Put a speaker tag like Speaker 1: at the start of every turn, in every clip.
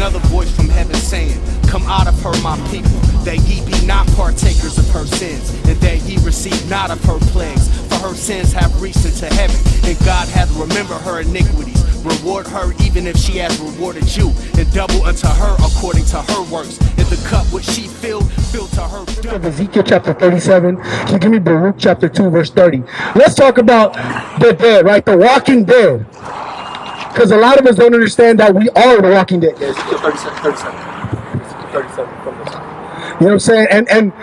Speaker 1: another voice from heaven saying, come out of her, my people, that ye be not partakers of her sins, and that ye receive not of her plagues. For her sins have reached into heaven, and God hath remembered her iniquities. Reward her even if she has rewarded you, and double unto her according to her works. And the cup which she filled to her double.
Speaker 2: Ezekiel chapter 37. Can you give me Baruch chapter 2 verse 30? Let's talk about the dead, right? The walking dead. Because a lot of us don't understand that we are the walking dead.
Speaker 3: Yeah, Ezekiel 37. Ezekiel 37 from the top.
Speaker 2: You know what I'm saying? And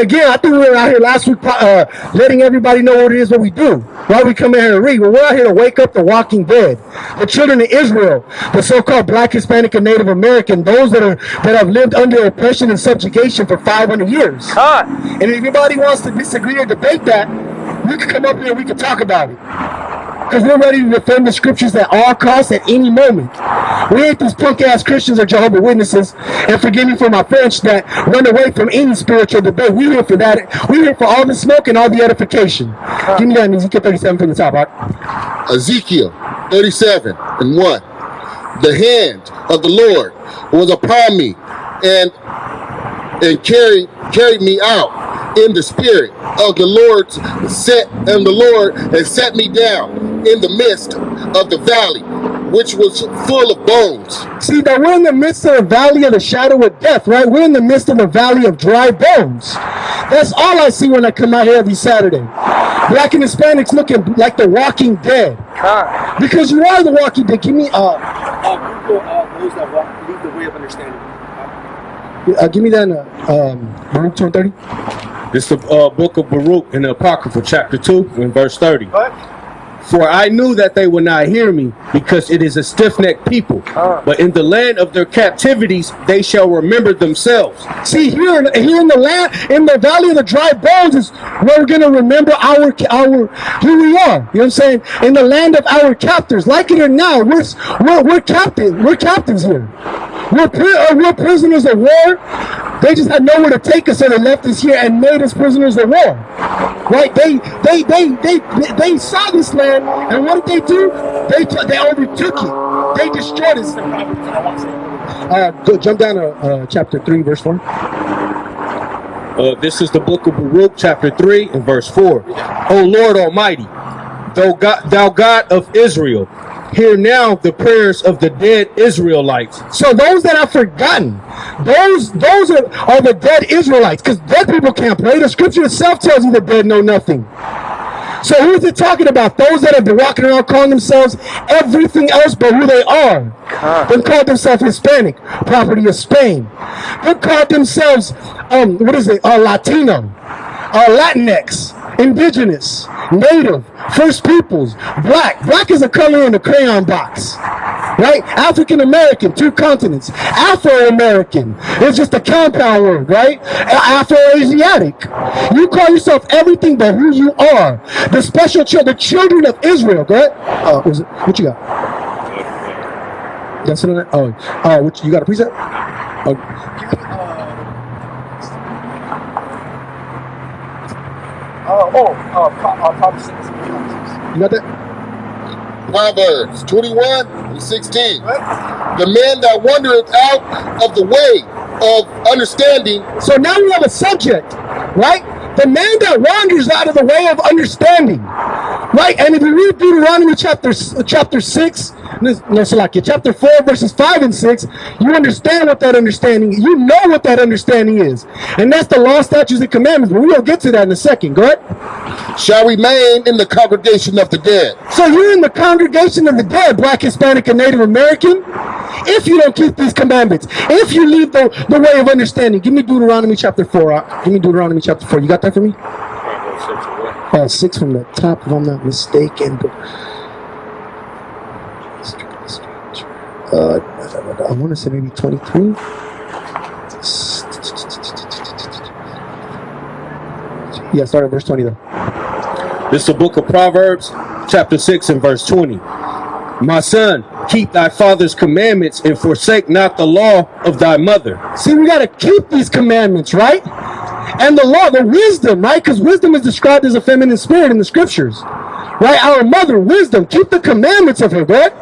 Speaker 2: again, I think we were out here last week letting everybody know what it is, what we do. Why we come in here to read. Well, we're out here to wake up the walking dead. The children of Israel, the so-called Black, Hispanic, and Native American, those that have lived under oppression and subjugation for 500 years. And if anybody wants to disagree or debate that, we can come up here and we can talk about it. Because we're ready to defend the scriptures at all costs at any moment. We ain't these punk-ass Christians or Jehovah's Witnesses, and forgive me for my French, that run away from any spiritual debate. We're here for that. We're here for all the smoke and all the edification. Give me that in Ezekiel 37 from the top, right?
Speaker 4: Ezekiel 37 and 1. The hand of the Lord was upon me and carried me out in the spirit of the Lord, and the Lord has set me down in the midst of the valley, which was full of bones.
Speaker 2: See, that we're in the midst of the valley of the shadow of death, right? We're in the midst of the valley of dry bones. That's all I see when I come out here every Saturday. Black and Hispanics looking like the walking dead. Because you are the walking dead. Give me
Speaker 3: Those that walk, lead the way of understanding.
Speaker 2: give me that Baruch 2:30.
Speaker 5: This is the book of Baruch in the Apocrypha, chapter 2, and verse 30.
Speaker 3: What?
Speaker 5: For I knew that they would not hear me, because it is a stiff-necked people. But in the land of their captivities, they shall remember themselves.
Speaker 2: See, here in the land, in the valley of the dry bones, is where we're gonna remember our who we are. You know what I'm saying? In the land of our captors, like it or not, we're captives. We're captives here. We're prisoners of war. They just had nowhere to take us, so they left us here and made us prisoners of war. Right? They saw this land, and what did they do? They overtook it. They destroyed it. Go jump down to chapter 3, verse 4.
Speaker 5: This is the book of Baruch, chapter 3, and verse 4. O Lord Almighty, thou God of Israel, hear now the prayers of the dead Israelites.
Speaker 2: So those that are forgotten, those are the dead Israelites, because dead people can't pray. The scripture itself tells you the dead know nothing. So who's it talking about? Those that have been walking around calling themselves everything else but who they are. They called themselves Hispanic, property of Spain. They called themselves, Latino, Latinx, Indigenous, Native, First Peoples, Black. Black is a color in the crayon box, right? African American, 2 continents. Afro-American is just a compound word, right? Afro-Asiatic. You call yourself everything but who you are. The special the children of Israel. Go ahead. What you got? That's it. What you got? A precept? You got that?
Speaker 4: Proverbs 21 and 16. What? The man that wandereth out of the way of understanding.
Speaker 2: So now we have a subject, right? The man that wanders out of the way of understanding, right? And if you read Deuteronomy chapter 6, chapter 4, verses 5 and 6, you understand what that understanding is. You know what that understanding is. And that's the law, statutes, and commandments. But we'll get to that in a second. Go ahead.
Speaker 4: Shall remain in the congregation of the dead.
Speaker 2: So you're in the congregation of the dead, Black, Hispanic, and Native American, if you don't keep these commandments, if you leave the way of understanding. Give me Deuteronomy chapter 4. Give me Deuteronomy chapter 4. You got that for me? 6 from the top, if I'm not mistaken. I want to say maybe 23. Yeah, start at verse 20 though.
Speaker 5: This is the book of Proverbs, chapter 6 and verse 20. My son, keep thy father's commandments and forsake not the law of thy mother.
Speaker 2: See, we got to keep these commandments, right? And the law, the wisdom, right? Because wisdom is described as a feminine spirit in the scriptures, right? Our mother, wisdom, keep the commandments of her, right?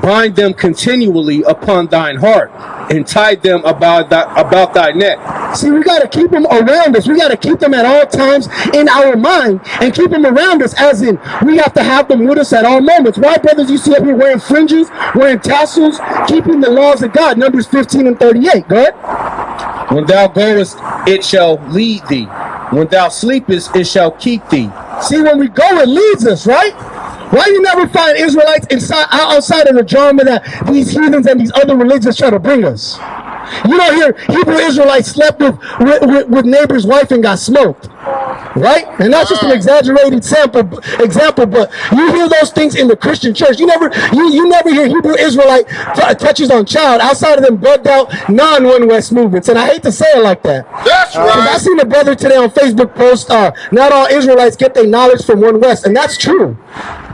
Speaker 5: bind them continually upon thine heart, and tie them about thy neck.
Speaker 2: See, we got to keep them around us. We got to keep them at all times in our mind and keep them around us, as in we have to have them with us at all moments. Why, brothers, you see up here wearing fringes, wearing tassels, keeping the laws of God? Numbers 15 and 38. Go ahead.
Speaker 5: When thou goest, it shall lead thee. When thou sleepest, it shall keep thee.
Speaker 2: See, when we go, it leads us, right? Why you never find Israelites outside of the drama that these heathens and these other religions try to bring us? You don't hear Hebrew Israelites slept with neighbor's wife and got smoked, right? And that's just an exaggerated example, but you hear those things in the Christian church. You never hear Hebrew Israelite touches on child outside of them bugged out non-One West movements. And I hate to say it like that.
Speaker 4: That's right.
Speaker 2: I seen a brother today on Facebook post, not all Israelites get their knowledge from One West, and that's true.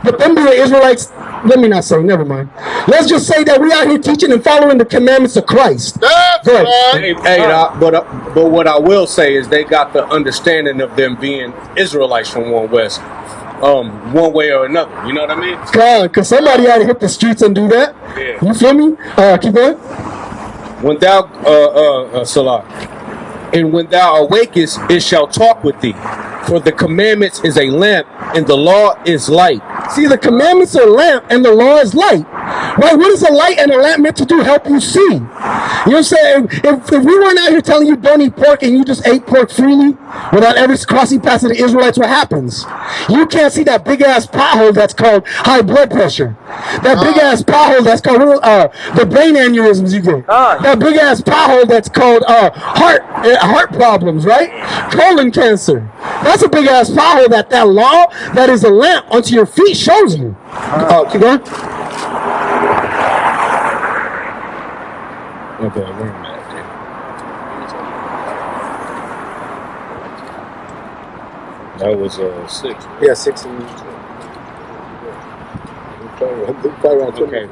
Speaker 2: But them being Israelites, let me not say, never mind. Let's just say that we out here teaching and following the commandments of Christ.
Speaker 4: That's right.
Speaker 5: But what I will say is they got the understanding of them being Israelites from One West, one way or another. You know what I mean?
Speaker 2: God, because somebody had to hit the streets and do that.
Speaker 5: Yeah.
Speaker 2: You feel me? Keep going.
Speaker 5: When thou, Salah, and when thou awakest, it shall talk with thee. For the commandments is a lamp, and the law is light.
Speaker 2: See, the commandments are a lamp, and the law is light. Right? What is a light and a lamp meant to do? Help you see. You know what I'm saying? If we weren't out here telling you don't eat pork and you just ate pork freely without ever crossing past the Israelites, what happens? You can't see that big ass pothole that's called high blood pressure. That big ass pothole that's called the brain aneurysms you get. That big ass pothole that's called heart problems, right? Colon cancer. That's a big ass pothole that law that is a lamp unto your feet shows you. Keep going.
Speaker 5: Okay, where am I at? That was 6.
Speaker 2: Yeah, 6 and
Speaker 5: Okay.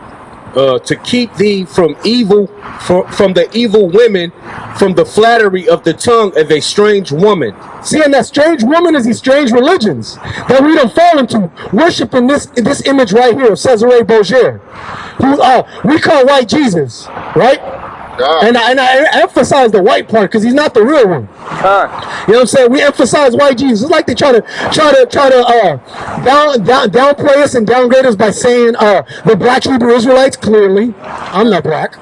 Speaker 5: To keep thee from evil, from the evil women, from the flattery of the tongue of a strange woman.
Speaker 2: See, and that strange woman is these strange religions that we don't fall into, worshiping this image right here of Cesare Borgia, who we call white Jesus, right? And I emphasize the white part because he's not the real one. You know what I'm saying? We emphasize white Jesus. It's like they try to downplay us and downgrade us by saying the black Hebrew Israelites. Clearly, I'm not black.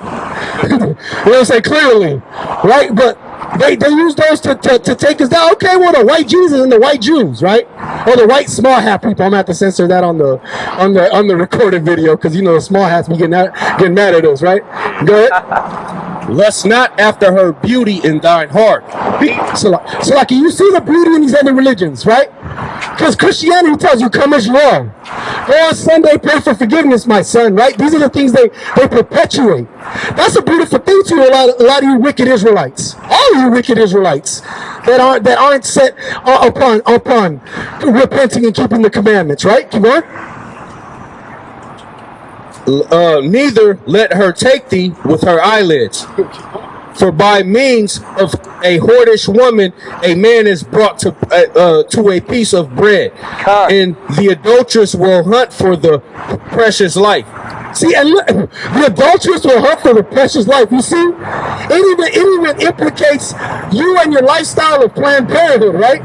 Speaker 2: You know what I'm saying? Clearly, right? But they use those to take us down. Okay, well, the white Jesus and the white Jews, right? Or the white small hat people. I'm gonna have to censor that on the recorded video because you know the small hats be getting mad at us, right? Go ahead.
Speaker 5: Lust not after her beauty in thine heart.
Speaker 2: So like you see the beauty in these other religions, right? Because Christianity tells you come as you are. Go on Sunday, pray for forgiveness, my son, right? These are the things they perpetuate. That's a beautiful thing to a lot of you wicked Israelites. All of you wicked Israelites that aren't set upon repenting and keeping the commandments, right? Keep on.
Speaker 5: Neither let her take thee with her eyelids. For by means of a whorish woman, a man is brought to a piece of bread, and the adulteress will hunt for the precious life.
Speaker 2: See, and look, the adulteress will hunt for the precious life. You see, it even implicates you and your lifestyle of Planned Parenthood, right?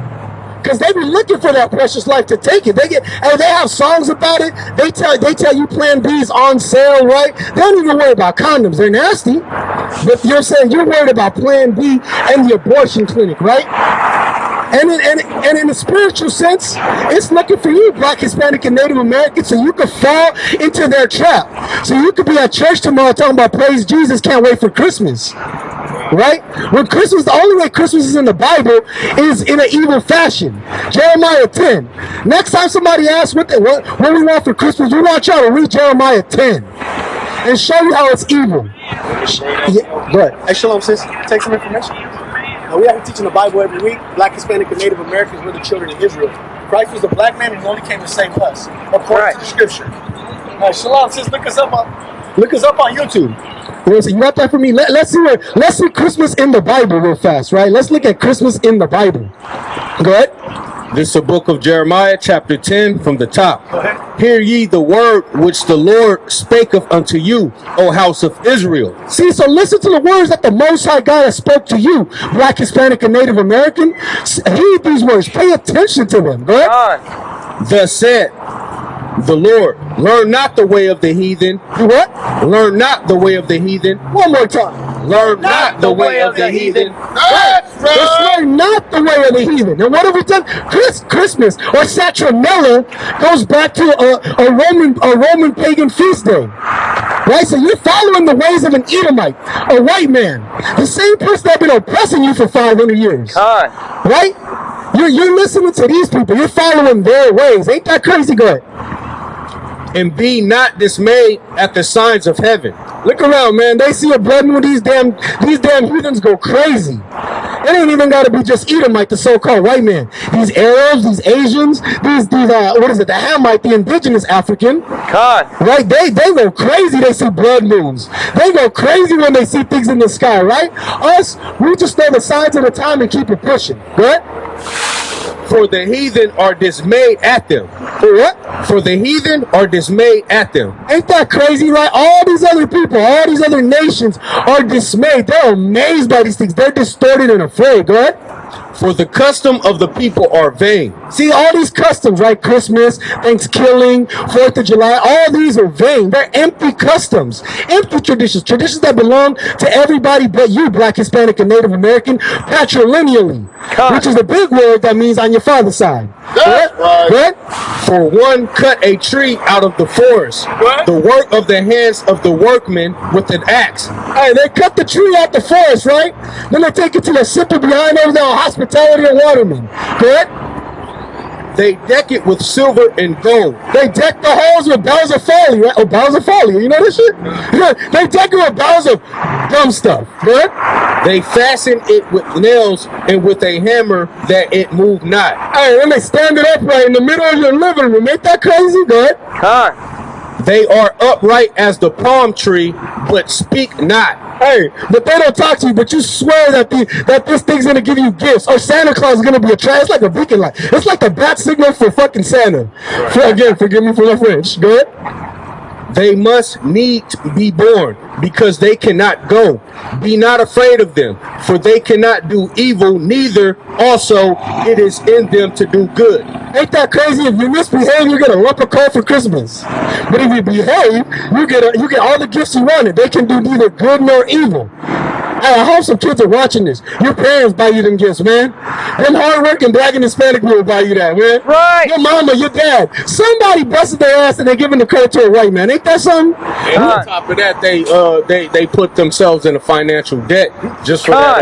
Speaker 2: Because they be looking for that precious life to take it. They have songs about it. They tell you Plan B is on sale, right? They don't even worry about condoms. They're nasty. But you're saying you're worried about Plan B and the abortion clinic, right? And in a spiritual sense, it's looking for you, Black, Hispanic, and Native Americans, so you could fall into their trap. So you could be at church tomorrow talking about praise Jesus, can't wait for Christmas. Right? When Christmas, the only way Christmas is in the Bible is in an evil fashion. Jeremiah 10. Next time somebody asks what we want for Christmas, we want y'all to read Jeremiah 10 and show you how it's evil. Yeah, go ahead.
Speaker 3: Hey, Shalom, sis. Take some information. We are teaching the Bible every week. Black, Hispanic, and Native Americans were the children of Israel. Christ was a black man and he only came to save us, according to the scripture. Shalom, sis. Look us up on YouTube.
Speaker 2: You got that for me? Let's see Christmas in the Bible real fast, right? Let's look at Christmas in the Bible. Go ahead.
Speaker 5: This is the book of Jeremiah, chapter 10, from the top.
Speaker 3: Go ahead.
Speaker 5: Hear ye the word which the Lord spaketh unto you, O house of Israel.
Speaker 2: See, so listen to the words that the Most High God has spoke to you, Black, Hispanic, and Native American. Heed these words. Pay attention to them. Go ahead.
Speaker 5: Thus said the Lord, learn not the way of the heathen.
Speaker 2: Do what?
Speaker 5: Learn not the way of the heathen.
Speaker 2: One more time.
Speaker 5: Learn not the way of the heathen.
Speaker 2: Let's learn not the way of the heathen. And what have we done? Christmas or Saturnella goes back to a Roman pagan feast day. Right? So you're following the ways of an Edomite, a white man. The same person that's been oppressing you for 500 years. Right? You're listening to these people. You're following their ways. Ain't that crazy? Go ahead.
Speaker 5: And be not dismayed at the signs of heaven.
Speaker 2: Look around, man. They see a blood moon. These damn heathens go crazy. It ain't even got to be just Edomite, the so-called white man. These Arabs, these Asians, these what is it? The Hamite, the indigenous African. Right? They go crazy. They see blood moons. They go crazy when they see things in the sky. Right? Us, we just know the signs of the time and keep it pushing. Right?
Speaker 5: For the heathen are dismayed at them.
Speaker 2: For what?
Speaker 5: For the heathen are dismayed at them.
Speaker 2: Ain't that crazy, right? All these other people, all these other nations are dismayed. They're amazed by these things. They're distorted and afraid. Go ahead.
Speaker 5: For the custom of the people are vain.
Speaker 2: See, all these customs, right? Christmas, Thanksgiving, 4th of July, all these are vain. They're empty customs, empty traditions, traditions that belong to everybody but you, Black, Hispanic, and Native American, patrilineally, which is a big word that means on your father's side.
Speaker 4: That's right.
Speaker 5: For one cut a tree out of the forest, the work of the hands of the workmen with an axe.
Speaker 2: Hey, they cut the tree out the forest, right? Then they take it to the simple behind over there on Hospitality and Waterman. Good?
Speaker 5: They deck it with silver and gold.
Speaker 2: They deck the halls with boughs of folly, right? Oh, boughs of folly. You know this shit? Yeah, they deck it with boughs of dumb stuff. Good?
Speaker 5: They fasten it with nails and with a hammer that it move not.
Speaker 2: Hey, then they stand it upright in the middle of your living room. Ain't that crazy? Good?
Speaker 5: They are upright as the palm tree, but speak not.
Speaker 2: Hey, but they don't talk to you, but you swear that this thing's gonna give you gifts, or Santa Claus is gonna be a trash. It's like a beacon light. It's like the bat signal for fucking Santa. Again, forgive me for the French. Go ahead.
Speaker 5: They must need be born, because they cannot go. Be not afraid of them, for they cannot do evil, neither also it is in them to do good.
Speaker 2: Ain't that crazy? If you misbehave, you get a lump of coal for Christmas. But if you behave, you get all the gifts you wanted. They can do neither good nor evil. Hey, I hope some kids are watching this. Your parents buy you them gifts, man. Them hard-working Black and Hispanic people buy you that, man.
Speaker 6: Right.
Speaker 2: Your mama, your dad. Somebody busted their ass and they're giving the credit to a white man. Ain't that something?
Speaker 5: And on top of that, they put themselves in a financial debt just for that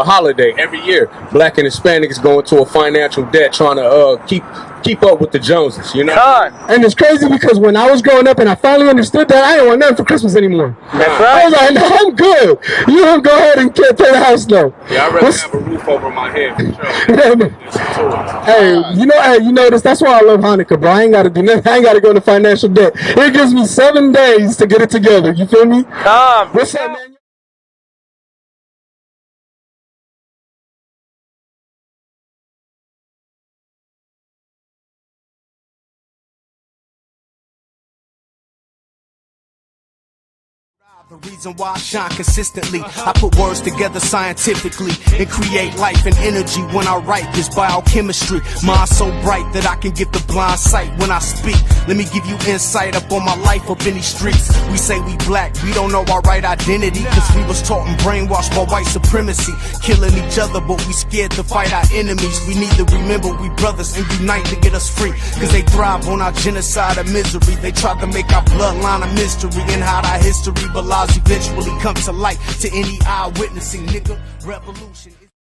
Speaker 5: holiday every year. Black and Hispanics go into a financial debt trying to keep up with the Joneses, you know?
Speaker 2: And it's crazy because when I was growing up and I finally understood that, I didn't want nothing for Christmas anymore.
Speaker 6: That's right.
Speaker 2: I was like, no, I'm good. You don't go ahead and pay the house note.
Speaker 5: Yeah, I'd rather have a roof over my head for sure.
Speaker 2: Hey, you know this. That's why I love Hanukkah, bro. I ain't got to do nothing. I ain't got to go into financial debt. It gives me 7 days to get it together. You feel me? What's up, man?
Speaker 1: The reason why I shine consistently, I put words together scientifically and create life and energy when I write this biochemistry. Mind so bright that I can get the blind sight when I speak. Let me give you insight up on my life up in these streets. We say we black, we don't know our right identity, cause we was taught and brainwashed by white supremacy. Killing each other, but we scared to fight our enemies. We need to remember we brothers and unite to get us free, cause they thrive on our genocide of misery. They tried to make our bloodline a mystery and hide our history, but lies eventually come to light to any eyewitnessing, nigga. Revolution.